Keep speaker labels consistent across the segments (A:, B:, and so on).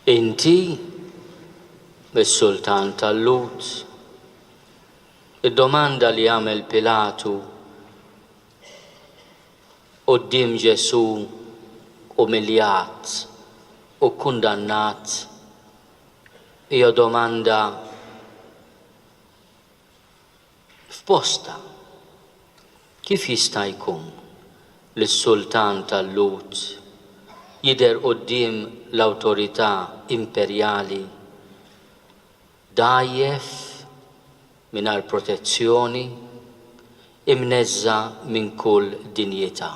A: Inti, s-Sultan tal-Lhud, id-domanda li għamel Pilatu quddiem Ġesu umiljat u kundannat hija domanda f'posta. Kif jista' jkun li s-Sultan tal-Lhud jidher quddiem l-awtorità imperjali dgħajjef mingħajr protezzjoni, imneżża minn kull dinjità?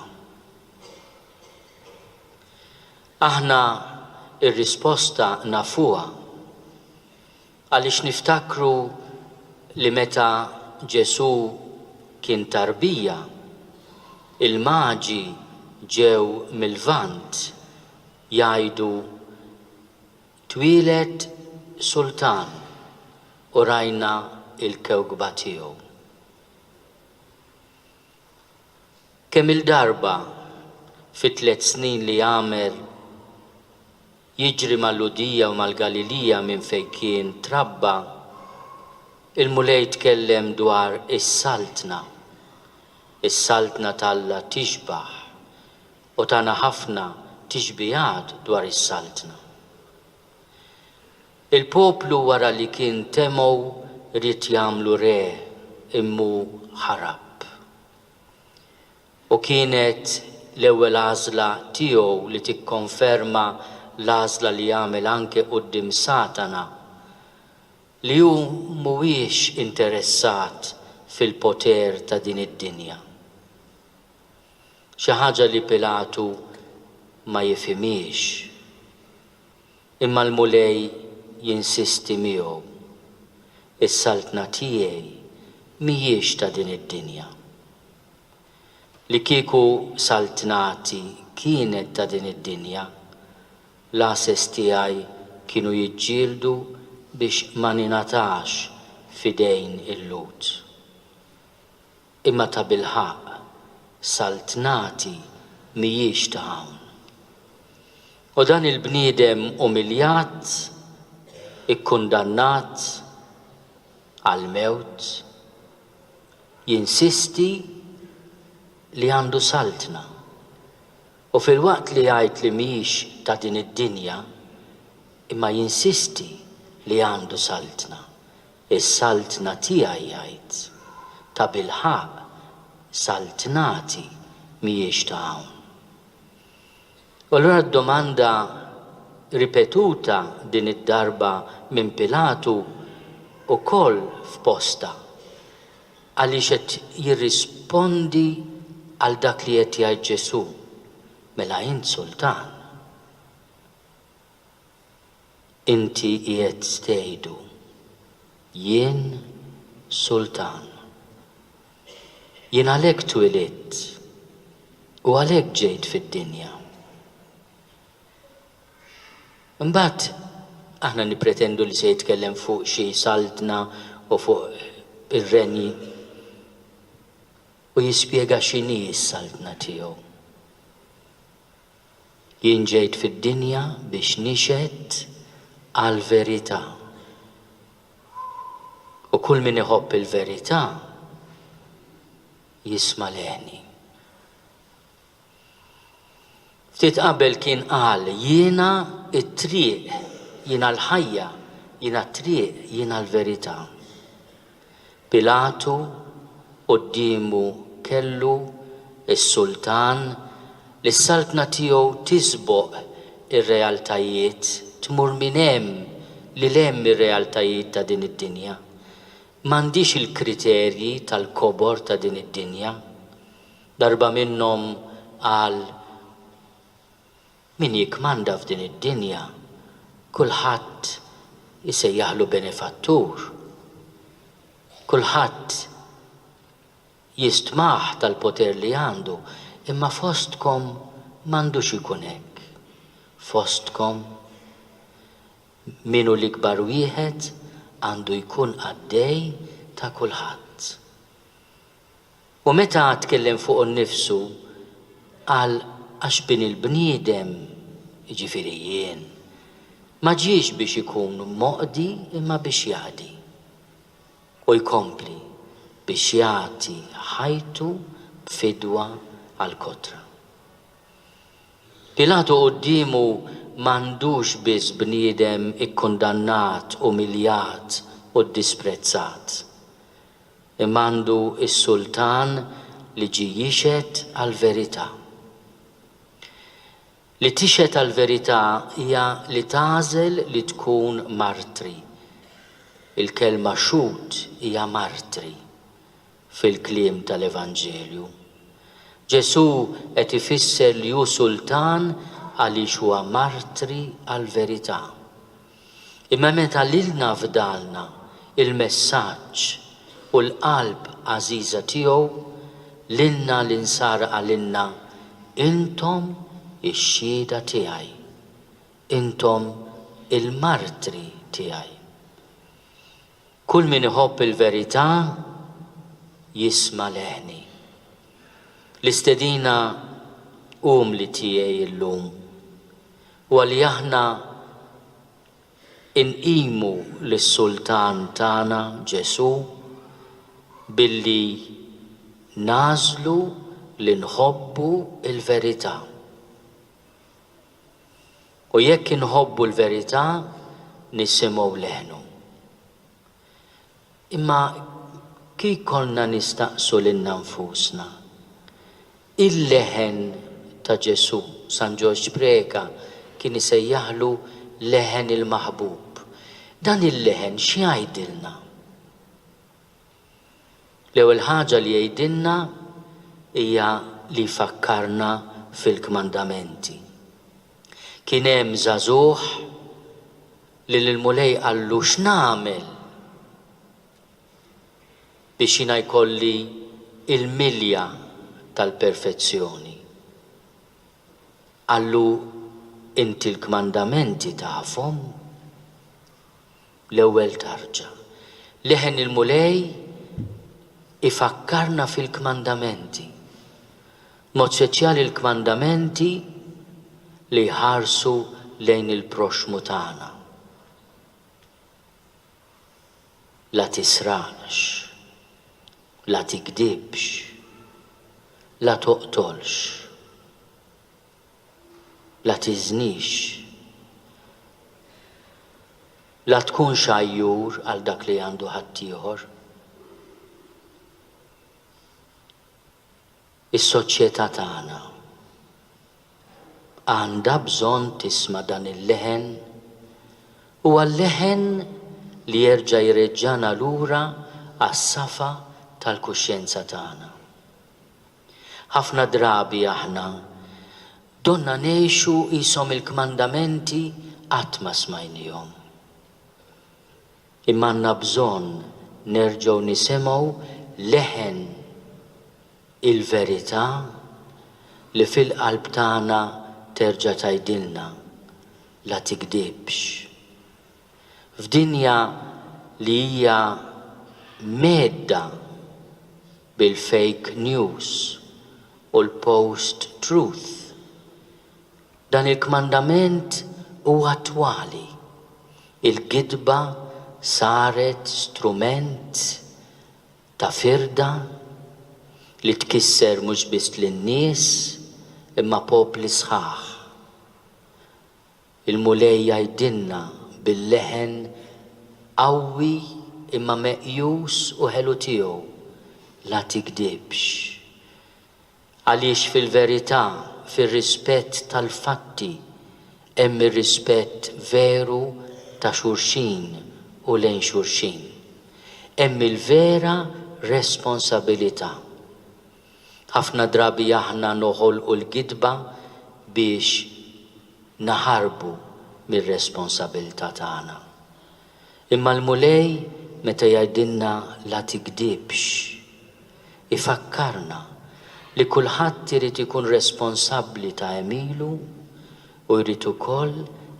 A: Aħna ir-risposta nafuha għaliex niftakru li meta Ġesu kien tarbija, il-maġi ġew mill-Lvant jgħidu twieled sultan u rajna il-kewkba tiegħu. Kemm il-darba fit-3 snin li għamel jiġri mal-Ludija u mal-Galilija minn fejn kien trabba, il-mulej tkellem dwar is-Saltna. Is-Saltna talla tixbaħ u tagħna ħafna tixbijat dwar is-Saltna. Il-poplu wara li kien temgħu rid jagħmlu re immu ħarab. U kienet l-ewwel għażla tiegħu li tikkonferma l-għażla li jagħmel anke quddiem Satana, li hu mhuwiex interessat fil-poter ta' din id-dinja. Xi ħaġa li Pilatu ma jifhimiex, imma l-mulej jinsisti miegħu. Is-Saltna tiegħi mhijiex ta' din id-dinja. Li kieku saltnati kienet ta' din id-dinja, l-ases tiegħi kienu jiġġieldu biex ma ninatax fidejn il-Lhud. Imma ta' bilħaq saltnati mhijiex ta' hawn. U dan il-bniedem umiljat, ikkundannat għal-mewt, jinsisti li għandu saltna. U fil-waqt li jgħid li mhijiex ta' din id-dinja, imma jinsisti li għandu saltna. Is-saltna tiegħi jgħid ta' bilħaq saltnati mhijiex ta' hawn. U allura d-domanda ripetuta din id-darba minn Pilatu ukoll f'posta għaliex qed jirrispondi għal dak li qed jgħid Ġesu. Mela int Sultan. Inti qiegħed tgħidu jien Sultan. Jien għalhekk twilidt u għalhekk ġejt fid-dinja. Imbagħad aħna nippretendu li se jitkellem fuq xi saltna u fuq ir-renji u jispjega x'inhi s-saltna tiegħu. Jien ġejt fid-dinja biex nixhed għall-verità. U kull min iħobb il-verità jisma' leni. Ftit qabel kien qal jiena t-triq, jiena l-ħajja, jiena t-triq, jiena l-verità. Pilatu qudiemu kellu is-Sultan li s-saltna tiegħu tisboq ir-realtajiet, tmur minn hemm li hemm ir-realtajiet ta' din id-dinja. M'għandix il-kriterji tal-kobor ta' din id-dinja. Darba minnhom qal min jikmanda f'din id-dinja, kulħadd isejjaħlu benefattur. Kulħadd jistmaħ tal-poter li għandu, imma fostkom m'għandux ikun hekk. Fostkom minu l-ikbar wieħed għandu jkun għaddej ta' kulħadd. U meta tkellem fuq innifsu qal għax bin il-bniedem, jiġifieri jien, ma ġiex biex ikun moqdi imma biex jgħadi. U jkompli biex jagħti ħajtu b'fidwa għall-kotra. Pilatu qudiemu m'għandux biss bniedem ikkundannat, umiljat u disprezzat. Imma għandu s-Sultan li ġie jixed għall-verità. Li tixed għall-verità hija li tagħżel li tkun martri. Il-kelma xut hija martri fil-kliem tal-Evanġelju. Ġesu qed ifisser li hu Sultan għaliex huwa martri għall-verità. Imma meta lilna fdalna il-messaġġ u l-qalb għażiża tiegħu, lilna li nsar għalilna intom ix-xhieda tiegħi, intom il-martri tiegħi. Kull min iħobb il-verità jisma' leħni. L-istedina li tiegħi llum u għalli aħna inqimu lis-Sultan tagħna Ġesu billi nażlu li nħobbu il-verità. U jekk inħobbu l-verità nisimgħu leħnu. Imma kif konna nistaqsu lilna nfusna? Il-leħen ta' Ġesu, San Ġorġ Breka kien isejjaħlu leħen il-maħbub. Dan il-leħen x'jgħidilna? L-ewwel ħaġa li jgħidilna hija li jfakkarna fil-kmandamenti. Kien hemm żagħżugħ li l-mulej qallu x'nagħmel biex jiena jkolli il-milja tal-perfezzjoni. Qallu inti l-kmandamenti tafhom? L-ewwel tarġa. Leħen il-mulej ifakkarna fil-kmandamenti. Mod speċjali l-kmandamenti li jħarsu lejn il-proxmu tagħna. La tisraqx, la tikdibx, la toqtolx, la tiżnix, la tkun xajjur għal dak li għandu ħaddieħor. Is-soċjetà tagħna għandha bżonn tisma' dan il-leħen u għal-leħen li jerġa' jreġġana lura għas-safa tal-kuxjenza tagħna. Ħafna drabi aħna donna ngħixu qishom il-kmandamenti qatt ma smajnihom. Imma għandna bżonn nerġgħu nisimgħu leħen il-verità li fil-qalb tagħna terġa' tgħidilna la tikdibx. F'dinja li hija medda bil-fake news u l-post-truth, dan il-kmandament huwa attwali. Il-gidba saret strument ta' firda li tkisser mhux biss lin-nies imma popli sħaħ. Il-mulej jgħidilna bil-leħen qawwi imma meqjus u ħelu tiegħu la tikdibx. Għaliex fil-verità, fir-rispett tal-fatti, hemm ir-rispett veru ta' xulxin u lejn xulxin. Hemm il-vera responsabilità. Ħafna drabi aħna noħolqu l-gidba biex naħarbu mir-responsabilità tagħna. Imma l-mulej meta jgħidilna la tikdibx, ifakkarna li kulħadd irid ikun responsabbli ta' emilu u jrid ukoll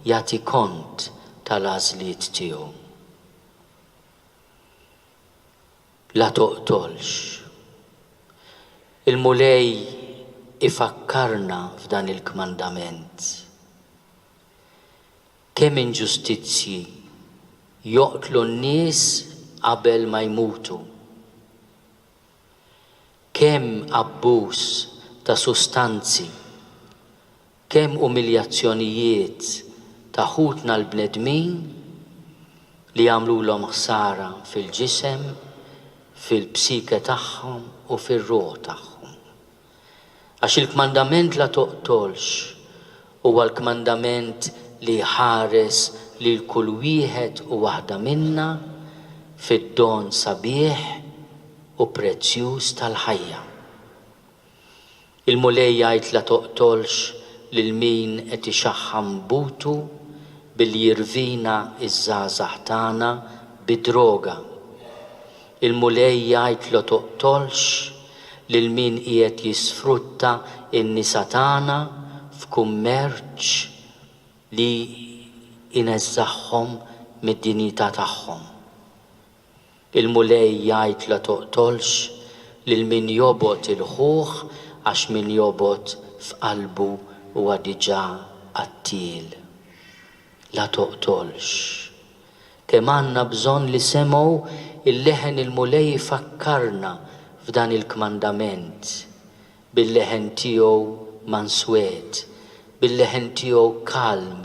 A: jagħti kont tal-għażliet tiegħu. La toqtolx. Il-mulej ifakkarna f'dan il-kmandament. kemm inġustizzji joqtlu n-nies qabel ma jmutu, kemm abbuż ta' sustanzi, kemm umiljazzjonijiet ta' ħutna l-bnedmin li jagħmluhom ħsara fil-ġisem, fil-psike tagħhom u fir-ruħ tagħhom. Għax il-kmandament la toqtolx huwa l-kmandament li ħares lil kull wieħed u waħda minna fid-don sabiħ u prezzjuż tal-ħajja. Il-mulej jgħid la toqtolx lil min qed ixaħħam butu billi jirvina iż-żgħażagħ tagħna bid-droga. Il-mulej jgħid la toqtolx lil min qiegħed jisfrutta n-nisa tagħna f'kummerċ li ineżżaħħhom mid-dinjità tagħhom. Il-mulej jgħid la toqtolx lil min jobot il-ħuħ għax min jobot f'qalbu huwa diġà qattil. La toqtolx. Kemm għandna bżonn li semgħu il-leħen il-mulej fakkarna f'dan il-kmandament bil-leħen tiegħu manswed, bil-leħen tiegħu kalm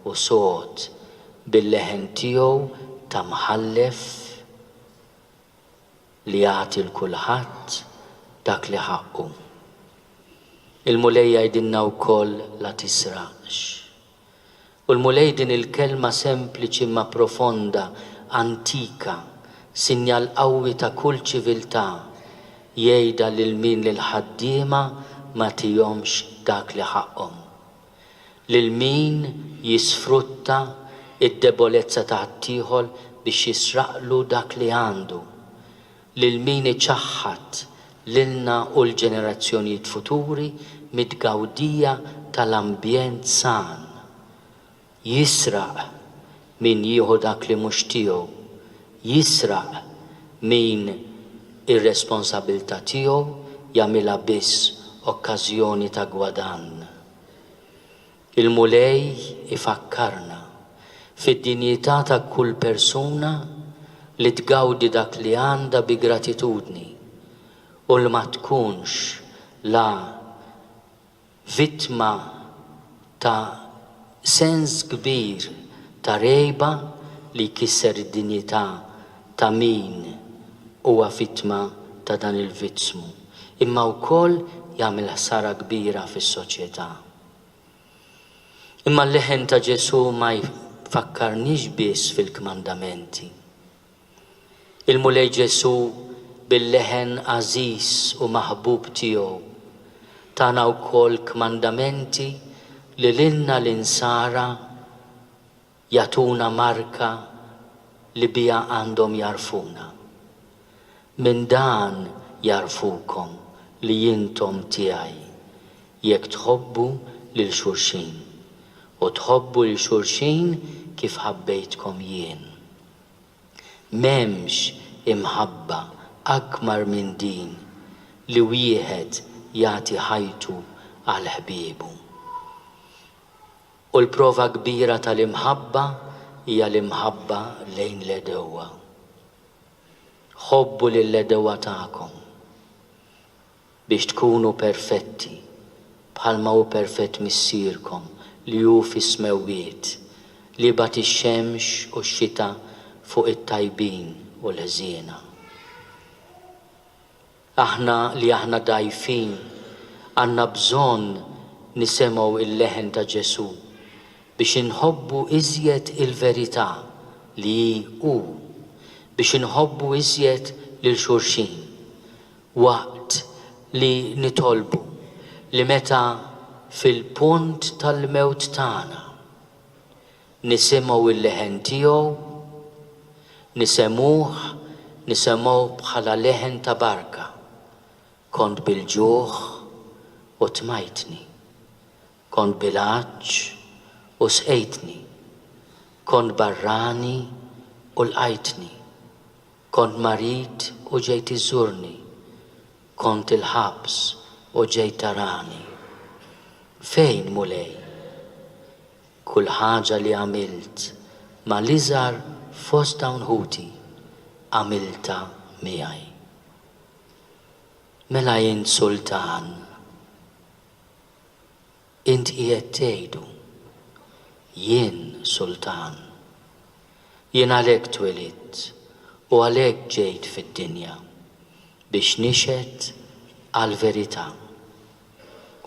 A: u sod, bil-leħen tiegħu ta' mħallef li jagħti l-kulħadd dak li ħaqqu. Il-mulej jgħidilna wkoll la tisraqx. U l-mulej din il-kelma sempliċi ma profonda, antika, sinjal qawwi ta' kull ċiviltà, jgħidha lil min lil ħaddiema ma tihomx dak li ħaqhom. Lil min jisfrutta id-debolezza ta' ħaddieħor biex jisraqlu dak li għandu. Lil min iċaħħad lilna u l-ġenerazzjonijiet futuri mid-gawdija tal-ambjent san. Jisraq min jieħu dak li mhux tiegħu, jisraq min ir-responsabilità tiegħu jagħmilha biss okkażjoni ta' gwadann. Il-mulej ifakkarna fid-dinjità ta' kull persuna li tgawdi dak li għandha bi gratitudni u li ma tkunx la vittma ta' sens kbir ta' rejba li jkisser id-dinjità ta' min huwa vittma ta' dan il-vizzmu, imma wkoll jagħmel ħsara kbira fis-soċjetà. Imma l-leħen ta' Ġesu ma jfakkarniex biss fil-kmandamenti. Il-mulej Ġesu bil-leħen għażiż u maħbub tiegħu tagħna wkoll kmandamenti li lilna l-insara jagħtuna marka li biha għandhom jarfuna. Min dan jarfukom li intom tiegħi jekk tħobbu lil xulxin u tħobbu lil xulxin kif ħabbejtkom jien. M'hemmx imħabba akbar minn din li wieħed jagħti ħajtu għal ħbiebu. U l-prova kbira tal-imħabba hija l-imħabba lejn l-edewwa. Ħobbu lill-edewwa tagħkom biex tkunu perfetti bħalma hu perfett missierkom li hu fis-smewwiet li bagħat ix-xemx u x-xita fuq it-tajbin u l-ħżiena. Aħna dajfin għandna bżonn nisemgħu il-leħen ta' Ġesu biex inħobbu iżjed il-verità li hu, biex inħobbu iżjed lil xulxin waqt li nitolbu li meta fil-punt tal-mewt tagħna nisimgħu il-leħen tiegħu, nisemgħu bħala leħen ta' barka. Kont bil-ġuħ u tmajtni, kont bil-għaġġ u sqejtni, kont barrani u lqajtni, kont marid u ġejt iżurni, kont il-ħabs u ġejt tarani. Fejn mulej? kull ħaġa li għamilt ma l-iżgħar fost dawn ħuti għamilta miegħi. Mela jien Sultan, inti qiegħed tgħidu jien Sultan, jien għalhekk twelidt u għalhekk ġejt fid-dinja biex nixhed għall-verità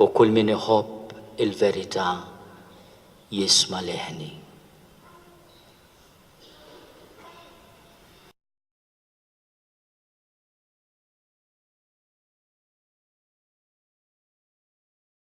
A: u kull min iħobb il-verità jisma' leħni.